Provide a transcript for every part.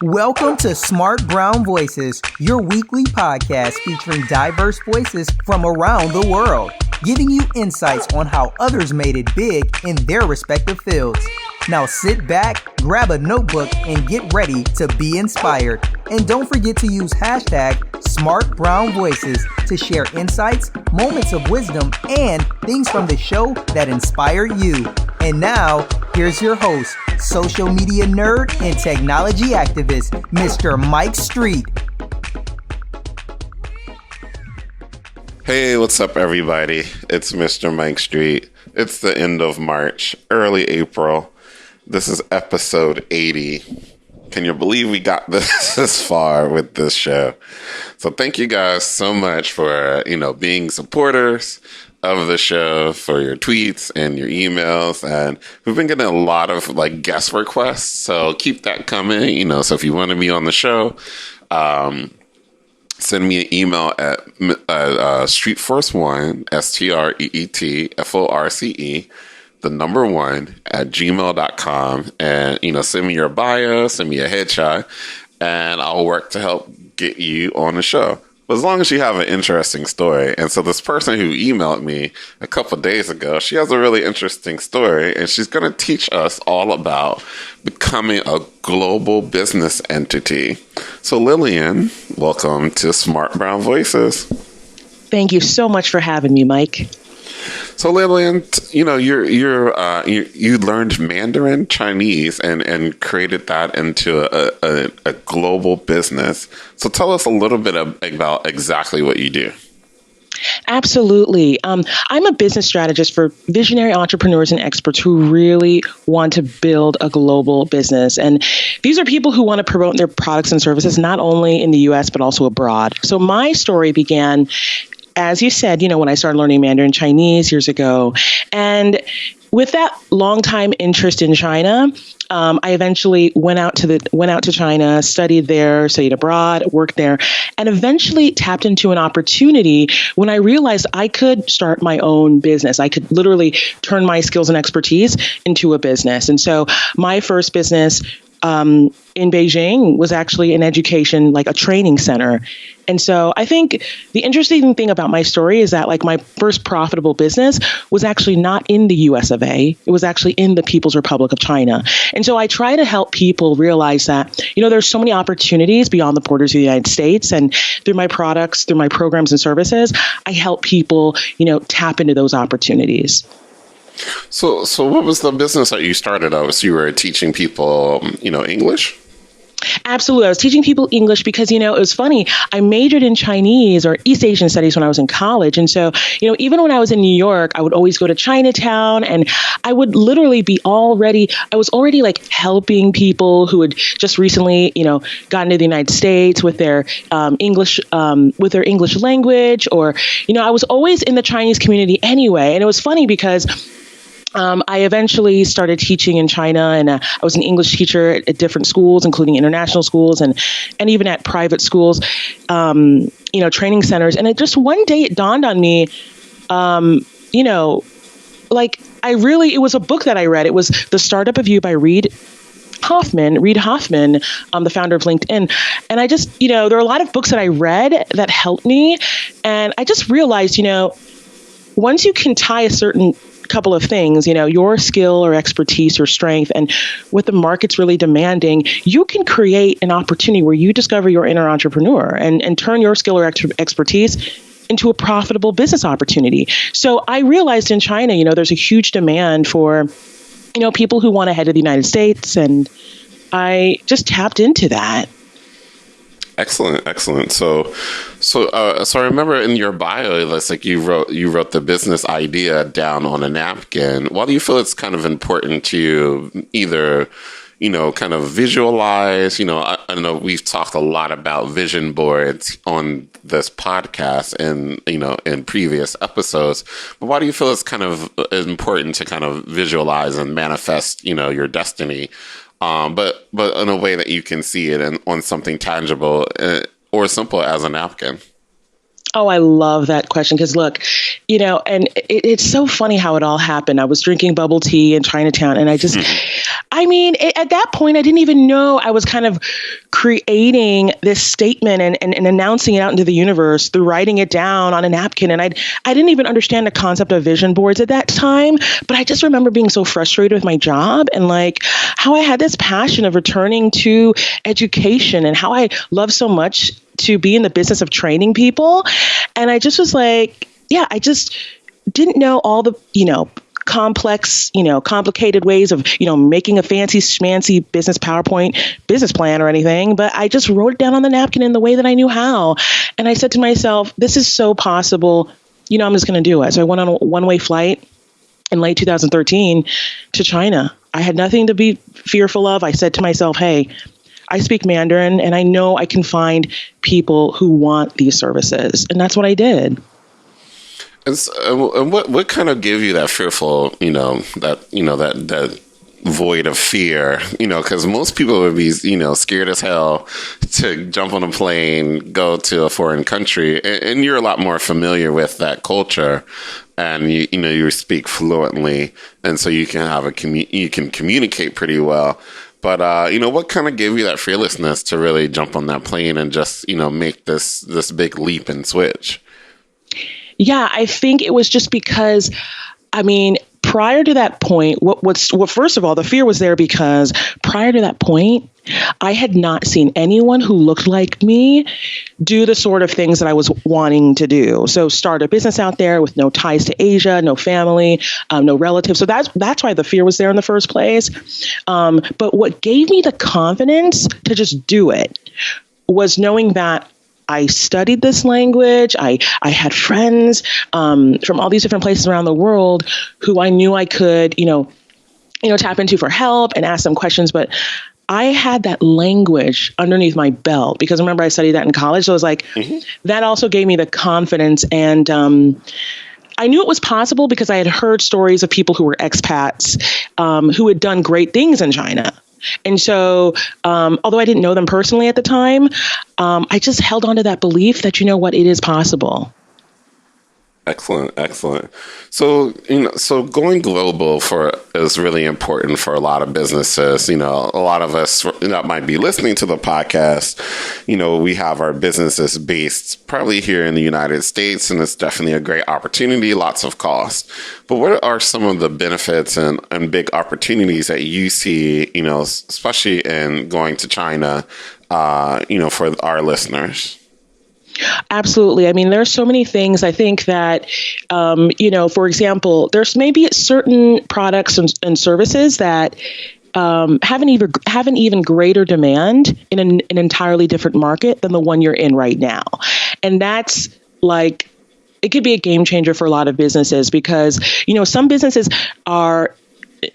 Welcome to Smart Brown Voices, your weekly podcast featuring diverse voices from around the world, giving you insights on how others made it big in their respective fields. Now sit back, grab a notebook, and get ready to be inspired. And don't forget to use hashtag #SmartBrownVoices to share insights, moments of wisdom, and things from the show that inspire you. And now, here's your host, social media nerd and technology activist, Mr. Mike Street. Hey, what's up, everybody? It's Mr. Mike Street. It's the end of March, early April. This is episode 80. Can you believe we got this far with this show? So thank you guys so much for, being supporters of the show, for your tweets and your emails. And we've been getting a lot of guest requests. So keep that coming, So if you want to be on the show, send me an email at streetforce1, STREETFORCE, the number 1 at gmail.com. And, send me your bio, send me a headshot, and I'll work to help get you on the show. But as long as you have an interesting story. And so this person who emailed me a couple of days ago, she has a really interesting story, and she's going to teach us all about becoming a global business entity. So Lillian, welcome to Smart Brown Voices. Thank you so much for having me, Mike. So Lillian, you learned Mandarin Chinese and created that into a global business. So tell us a little bit about exactly what you do. Absolutely. I'm a business strategist for visionary entrepreneurs and experts who really want to build a global business. And these are people who want to promote their products and services, not only in the US, but also abroad. So my story began, as you said, when I started learning Mandarin Chinese years ago. And with that long time interest in China, I eventually went out to China, studied there, studied abroad, worked there, and eventually tapped into an opportunity when I realized I could start my own business. I could literally turn my skills and expertise into a business. And so my first business in Beijing was actually an education, like a training center. And so I think the interesting thing about my story is that my first profitable business was actually not in the US of A. It was actually in the People's Republic of China. And so I try to help people realize that, there's so many opportunities beyond the borders of the United States. And through my products, through my programs and services, I help people, tap into those opportunities. So what was the business that you started out? So you were teaching people, English? Absolutely. I was teaching people English because, it was funny. I majored in Chinese or East Asian studies when I was in college. And so, even when I was in New York, I would always go to Chinatown, and I would literally I was already helping people who had just recently, gotten to the United States with their English language, or, I was always in the Chinese community anyway. And it was funny because I eventually started teaching in China, and I was an English teacher at different schools, including international schools and even at private schools, training centers. And it just one day it dawned on me, it was a book that I read. It was The Startup of You by Reid Hoffman, the founder of LinkedIn. And I just, there are a lot of books that I read that helped me. And I just realized, once you can tie a certain couple of things, your skill or expertise or strength and what the market's really demanding, you can create an opportunity where you discover your inner entrepreneur and turn your skill or expertise into a profitable business opportunity. So I realized in China, there's a huge demand for, people who want to head to the United States, and I just tapped into that. Excellent. So I remember in your bio, it's you wrote the business idea down on a napkin. Why do you feel it's kind of important to either, kind of visualize? I know we've talked a lot about vision boards on this podcast and in previous episodes. But why do you feel it's kind of important to kind of visualize and manifest, your destiny? But in a way that you can see it and on something tangible or simple as a napkin? Oh, I love that question because look, and it's so funny how it all happened. I was drinking bubble tea in Chinatown, and I mean, at that point, I didn't even know I was kind of creating this statement and announcing it out into the universe through writing it down on a napkin. And I didn't even understand the concept of vision boards at that time. But I just remember being so frustrated with my job and like how I had this passion of returning to education and how I love so much to be in the business of training people. And I just was like, yeah, I just didn't know all the, complex, complicated ways of, making a fancy schmancy business PowerPoint business plan or anything. But I just wrote it down on the napkin in the way that I knew how. And I said to myself, this is so possible. I'm just going to do it. So I went on a one-way flight in late 2013 to China. I had nothing to be fearful of. I said to myself, hey, I speak Mandarin and I know I can find people who want these services. And that's what I did. And what kind of gave you that fearful, that void of fear, because most people would be, scared as hell to jump on a plane, go to a foreign country, and you're a lot more familiar with that culture, and you speak fluently, and so you can have you can communicate pretty well. But what kind of gave you that fearlessness to really jump on that plane and just make this big leap and switch? Yeah, I think it was just because, prior to that point, first of all, the fear was there because prior to that point, I had not seen anyone who looked like me do the sort of things that I was wanting to do. So start a business out there with no ties to Asia, no family, no relatives. So that's why the fear was there in the first place. But what gave me the confidence to just do it was knowing that I studied this language. I had friends from all these different places around the world who I knew I could, tap into for help and ask them questions. But I had that language underneath my belt because remember I studied that in college. So it was like, that also gave me the confidence. And I knew it was possible because I had heard stories of people who were expats who had done great things in China. And so, although I didn't know them personally at the time, I just held on to that belief that, it is possible. Excellent. So, so going global is really important for a lot of businesses. A lot of us that might be listening to the podcast, we have our businesses based probably here in the United States, and it's definitely a great opportunity, lots of costs. But what are some of the benefits and big opportunities that you see, especially in going to China, for our listeners? Absolutely. There's so many things. I think that, for example, there's maybe certain products and services that have an even greater demand in an entirely different market than the one you're in right now. And that's like, it could be a game changer for a lot of businesses because, some businesses are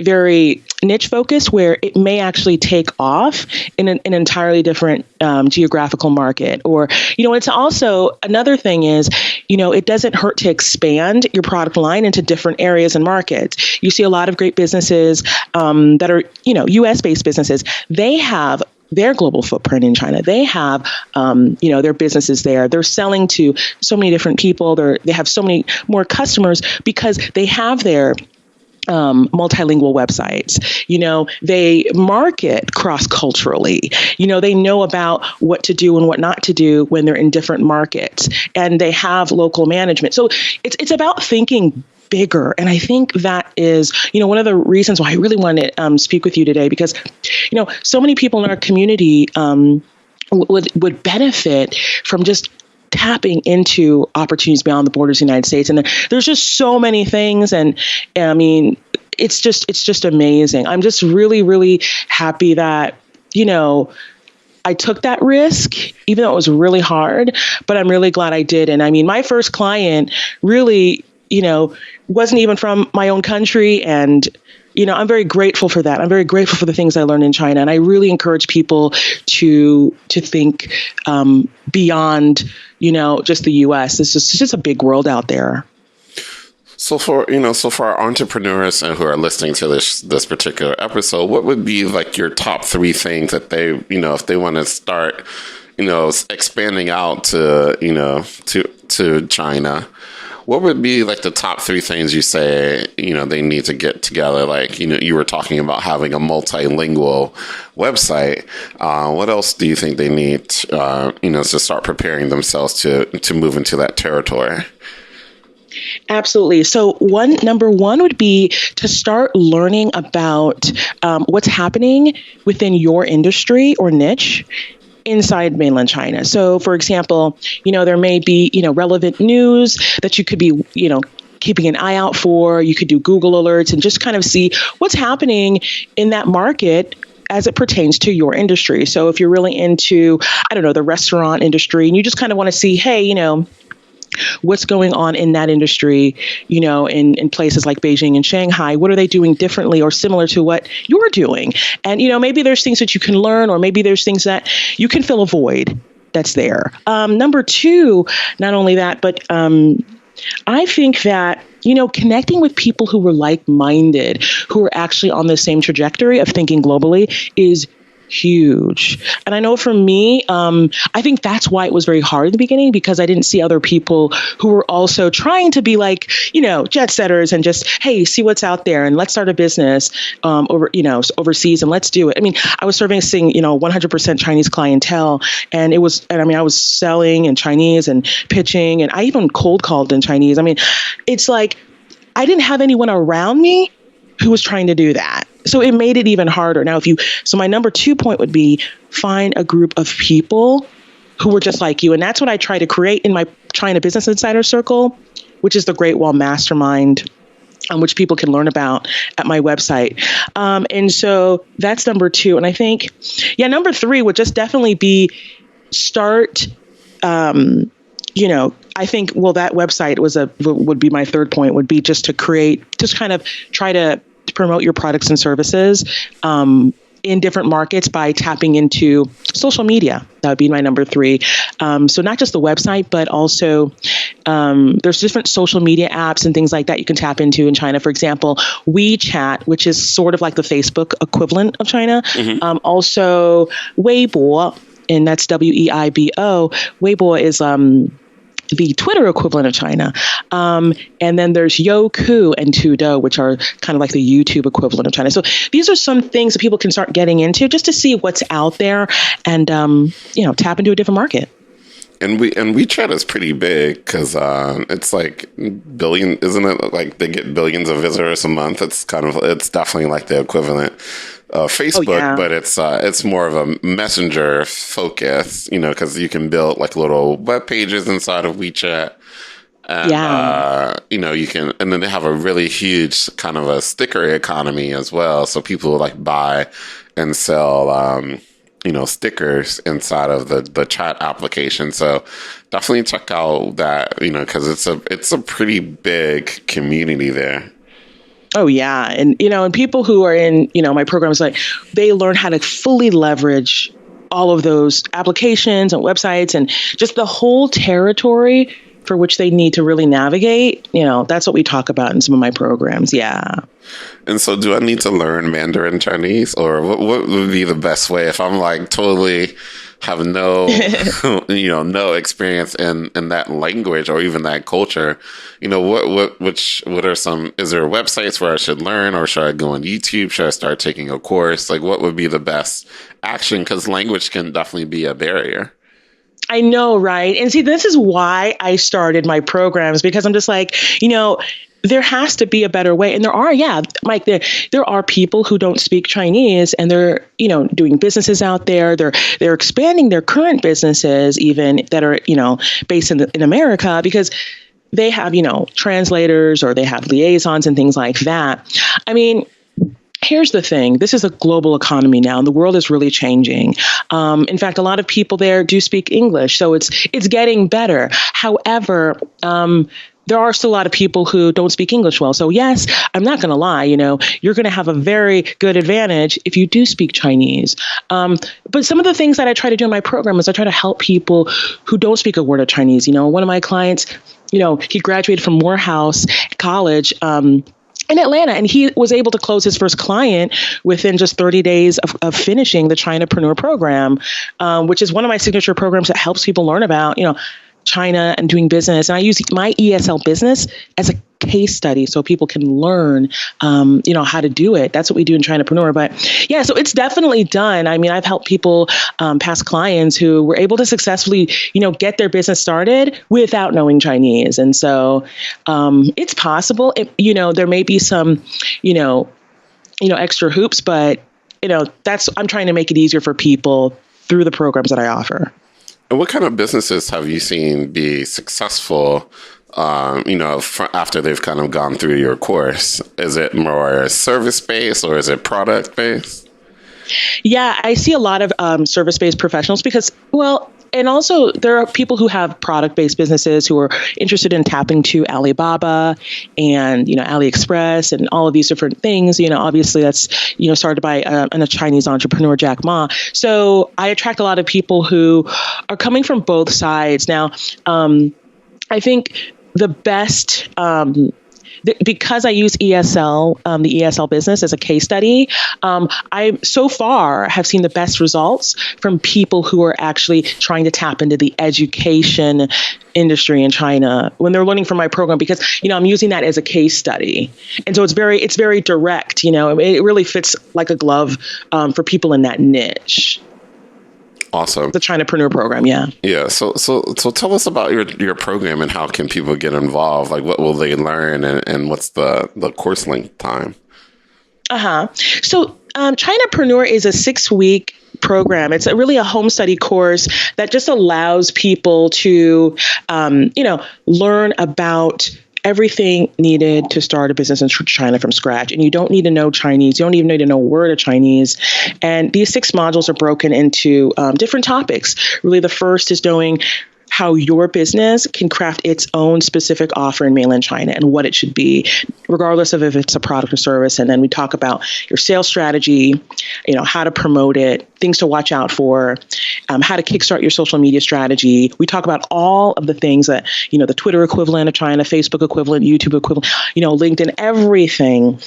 very niche focused where it may actually take off in an entirely different geographical market. Or, it's also another thing is, it doesn't hurt to expand your product line into different areas and markets. You see a lot of great businesses that are, US based businesses. They have their global footprint in China. They have, their businesses there. They're selling to so many different people. They have so many more customers because they have their multilingual websites. They market cross-culturally. They know about what to do and what not to do when they're in different markets, and they have local management. So it's about thinking bigger. And I think that is, one of the reasons why I really wanted to speak with you today, because, so many people in our community would benefit from just tapping into opportunities beyond the borders of the United States. And there's just so many things. And it's just amazing. I'm just really, really happy that, I took that risk, even though it was really hard, but I'm really glad I did. And my first client really, wasn't even from my own country. And, I'm very grateful for that. I'm very grateful for the things I learned in China. And I really encourage people to think beyond, just the US. It's just a big world out there. So for our entrepreneurs who are listening to this particular episode, what would be like your top 3 things that they, if they want to start, expanding out to China, what would be like the top three things you say, they need to get together? Like, you were talking about having a multilingual website. What else do you think they need, to start preparing themselves to move into that territory? Absolutely. So number one would be to start learning about what's happening within your industry or niche inside mainland China. So, for example, there may be, relevant news that you could be, keeping an eye out for. You could do Google alerts and just kind of see what's happening in that market as it pertains to your industry. So if you're really into, I don't know, the restaurant industry, and you just kind of want to see, hey, what's going on in that industry, in places like Beijing and Shanghai, what are they doing differently or similar to what you're doing? And, maybe there's things that you can learn, or maybe there's things that you can fill a void that's there. Number two, not only that, but I think that, connecting with people who were like-minded, who are actually on the same trajectory of thinking globally is huge. And I know for me, I think that's why it was very hard in the beginning, because I didn't see other people who were also trying to be like, jet setters and just, hey, see what's out there and let's start a business overseas and let's do it. I mean, I was servicing, 100% Chinese clientele, and I was selling in Chinese and pitching, and I even cold called in Chinese. I mean, it's like I didn't have anyone around me who was trying to do that. So it made it even harder. Now, so my number 2 point would be find a group of people who were just like you. And that's what I try to create in my China Business Insider Circle, which is the Great Wall Mastermind, which people can learn about at my website. And so that's number 2. And I think, number 3 would just definitely be start, I think, that website would be my 3rd point, would be just to kind of try to promote your products and services in different markets by tapping into social media. That would be my number 3. So not just the website, but also there's different social media apps and things like that you can tap into in China. For example, WeChat, which is sort of like the Facebook equivalent of China. Mm-hmm. Also, Weibo, and that's Weibo. Weibo is the Twitter equivalent of China. And then there's Youku and Tudou, which are kind of like the YouTube equivalent of China. So these are some things that people can start getting into just to see what's out there and, tap into a different market. And WeChat is pretty big because it's like billion, isn't it? Like they get billions of visitors a month. It's definitely like the equivalent of Facebook, but it's more of a messenger focus, because you can build like little web pages inside of WeChat. And, you can, and then they have a really huge kind of a sticker economy as well. So people like buy and sell, stickers inside of the chat application. So definitely check out that, because it's a pretty big community there. Oh, yeah. And, and people who are in, my programs, like they learn how to fully leverage all of those applications and websites and just the whole territory for which they need to really navigate. That's what we talk about in some of my programs. Yeah. And so do I need to learn Mandarin Chinese, or what would be the best way if I'm like totally have no, no experience in that language or even that culture? What are some, is there websites where I should learn, or should I go on YouTube? Should I start taking a course? Like what would be the best action? Because language can definitely be a barrier. I know, right? And see, this is why I started my programs, because I'm just like, there has to be a better way. And there are, Mike, there are people who don't speak Chinese and they're, doing businesses out there. They're expanding their current businesses even that are, based in America, because they have, translators or they have liaisons and things like that. I mean, here's the thing. This is a global economy now, and the world is really changing. In fact, a lot of people there do speak English, so it's getting better. However, there are still a lot of people who don't speak English well. So yes, I'm not going to lie, you're going to have a very good advantage if you do speak Chinese. But some of the things that I try to do in my program is I try to help people who don't speak a word of Chinese. One of my clients, he graduated from Morehouse College, in Atlanta, and he was able to close his first client within just 30 days of finishing the Chinapreneur program, which is one of my signature programs that helps people learn about, China and doing business. And I use my ESL business as a case study so people can learn, how to do it. That's what we do in Chinapreneur. But yeah, so it's definitely done. I mean, I've helped people, past clients who were able to successfully, get their business started without knowing Chinese. And so it's possible. There may be some, extra hoops, but, I'm trying to make it easier for people through the programs that I offer. And what kind of businesses have you seen be successful, after they've kind of gone through your course? Is it more service-based or is it product-based? Yeah, I see a lot of service-based professionals because, and also there are people who have product-based businesses who are interested in tapping to Alibaba and, AliExpress and all of these different things. Obviously that's, started by a Chinese entrepreneur, Jack Ma. So I attract a lot of people who are coming from both sides. Now, I think the best, because I use ESL, the ESL business as a case study, I so far have seen the best results from people who are actually trying to tap into the education industry in China when they're learning from my program, because, I'm using that as a case study. And so it's very direct, it really fits like a glove for people in that niche. Awesome. The Chinapreneur program, yeah. Yeah. So tell us about your program and how can people get involved? Like, what will they learn, and what's the course length time? So Chinapreneur is a 6-week program. It's really a home study course that just allows people to, learn about everything needed to start a business in China from scratch. And you don't need to know Chinese. You don't even need to know a word of Chinese. And these 6 modules are broken into different topics. Really, the first is knowing how your business can craft its own specific offer in mainland China and what it should be, regardless of if it's a product or service. And then we talk about your sales strategy, how to promote it, things to watch out for, how to kickstart your social media strategy. We talk about all of the things that, the Twitter equivalent of China, Facebook equivalent, YouTube equivalent, LinkedIn, everything.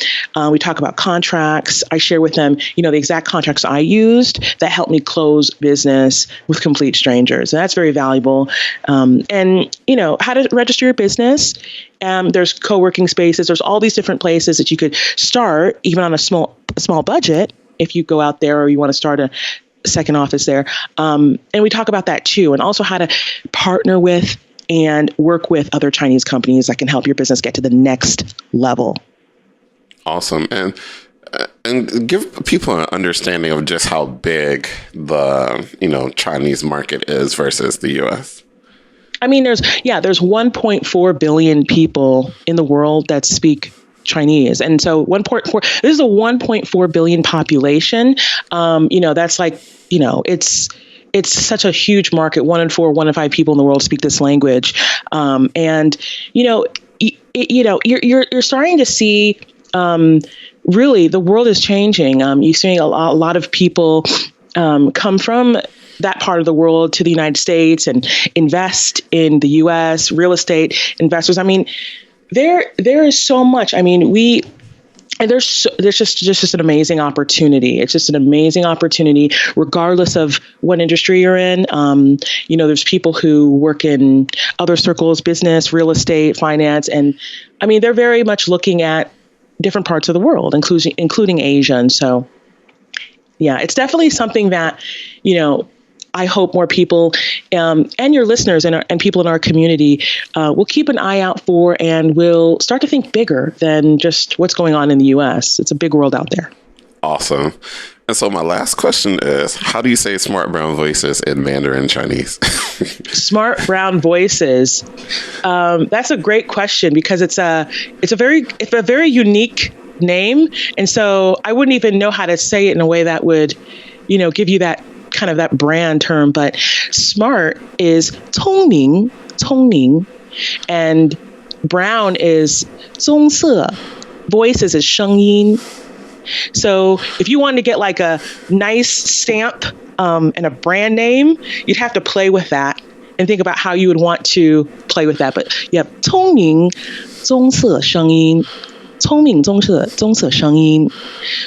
We talk about contracts. I share with them, the exact contracts I used that helped me close business with complete strangers. And that's very valuable. And how to register your business. There's co-working spaces. There's all these different places that you could start, even on a small budget, if you go out there or you want to start a second office there. And we talk about that too, and also how to partner with and work with other Chinese companies that can help your business get to the next level. Awesome. And give people an understanding of just how big the Chinese market is versus the U.S. I mean, there's 1.4 billion people in the world that speak Chinese. And so 1.4, this is a 1.4 billion population. That's like, it's such a huge market. 1 in 4, 1 in 5 people in the world speak this language. You're starting to see, really the world is changing. You're seeing a lot of people come from that part of the world to the United States and invest in the U.S. real estate investors. I mean, there is so much. I mean, there's just an amazing opportunity. It's just an amazing opportunity, regardless of what industry you're in. There's people who work in other circles, business, real estate, finance, and I mean, they're very much looking at different parts of the world, including Asia. And so, yeah, it's definitely something that, I hope more people and your listeners and people in our community will keep an eye out for and will start to think bigger than just what's going on in the U.S. It's a big world out there. Awesome. And so my last question is, how do you say smart brown voices in Mandarin Chinese? Smart brown voices. That's a great question because it's a very unique name. And so I wouldn't even know how to say it in a way that would, give you that kind of that brand term, but smart is 聪明, and brown is 棕色, voices is 声音. So if you wanted to get like a nice stamp and a brand name, you'd have to play with that and think about how you would want to play with that. But you have 聪明棕色声音. 聪明棕色声音.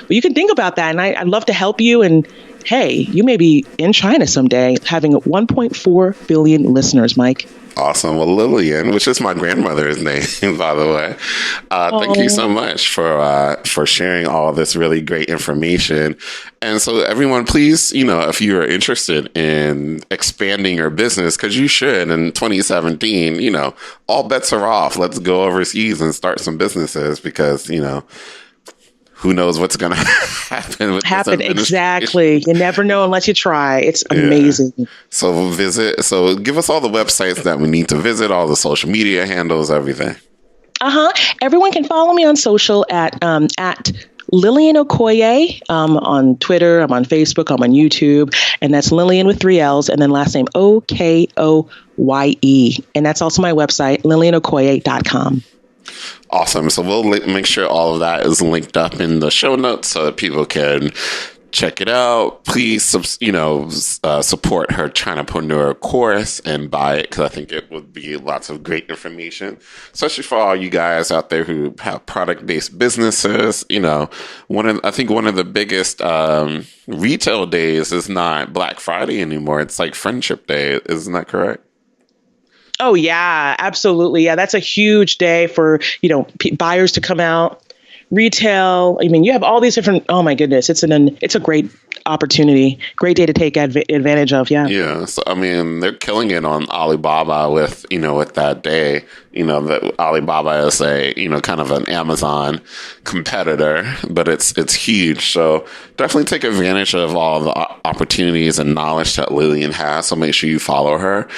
But you can think about that, and I'd love to help you. And hey, you may be in China someday having 1.4 billion listeners, Mike. Awesome. Well, Lillian, which is my grandmother's name, by the way, thank you so much for sharing all this really great information. And so, everyone, please, if you are interested in expanding your business, because you should, in 2017, all bets are off. Let's go overseas and start some businesses because, who knows what's going to happen with this exactly. You never know unless you try. It's amazing. Yeah. So give us all the websites that we need to visit, all the social media handles, everything. Everyone can follow me on social at Lillian Okoye. On Twitter, I'm on Facebook, I'm on YouTube, and that's Lillian with 3 L's and then last name Okoye. And that's also my website, lillianokoye.com. Awesome. So we'll make sure all of that is linked up in the show notes so that people can check it out. Please, support her Chinapreneur course and buy it because I think it would be lots of great information, especially for all you guys out there who have product-based businesses. One of the biggest retail days is not Black Friday anymore. It's like Friendship Day. Isn't that correct? Oh, yeah, absolutely. Yeah, that's a huge day for, buyers to come out. Retail. I mean, you have all these different. Oh, my goodness. It's a great opportunity. Great day to take advantage of. Yeah. Yeah. So, I mean, they're killing it on Alibaba with that day. That Alibaba is a, kind of an Amazon competitor, but it's huge. So definitely take advantage of all the opportunities and knowledge that Lillian has. So make sure you follow her.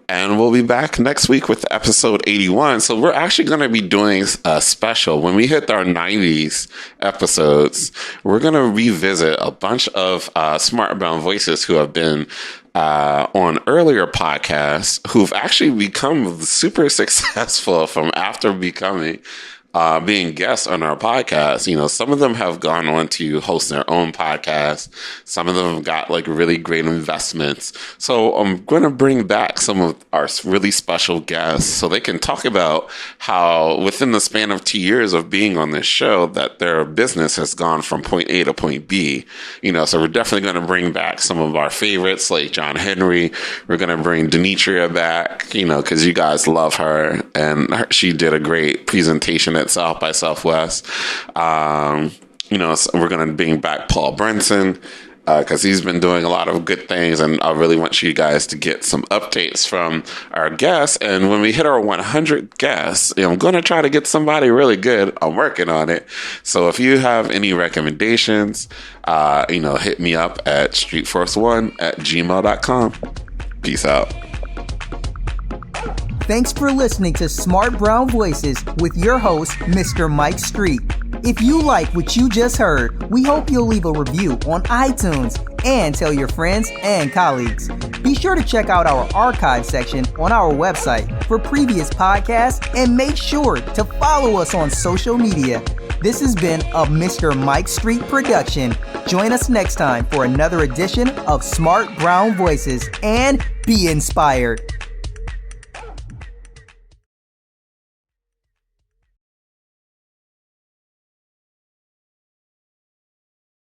And we'll be back next week with episode 81. So we're actually going to be doing a special. When we hit our 90s episodes, we're going to revisit a bunch of Smart Brown Voices who have been on earlier podcasts who've actually become super successful from after being guests on our podcast. Some of them have gone on to host their own podcast. Some of them have got really great investments. So I'm going to bring back some of our really special guests so they can talk about how within the span of 2 years of being on this show that their business has gone from point A to point B. So we're definitely going to bring back some of our favorites like John Henry. We're going to bring Demetria back, because you guys love her and she did a great presentation at South by Southwest. So we're going to bring back Paul Brenson because he's been doing a lot of good things, and I really want you guys to get some updates from our guests. And when we hit our 100 guests, I'm going to try to get somebody really good. I'm working on it. So if you have any recommendations, hit me up at streetforce1@gmail.com. Peace out. Thanks for listening to Smart Brown Voices with your host, Mr. Mike Street. If you like what you just heard, we hope you'll leave a review on iTunes and tell your friends and colleagues. Be sure to check out our archive section on our website for previous podcasts and make sure to follow us on social media. This has been a Mr. Mike Street production. Join us next time for another edition of Smart Brown Voices and be inspired.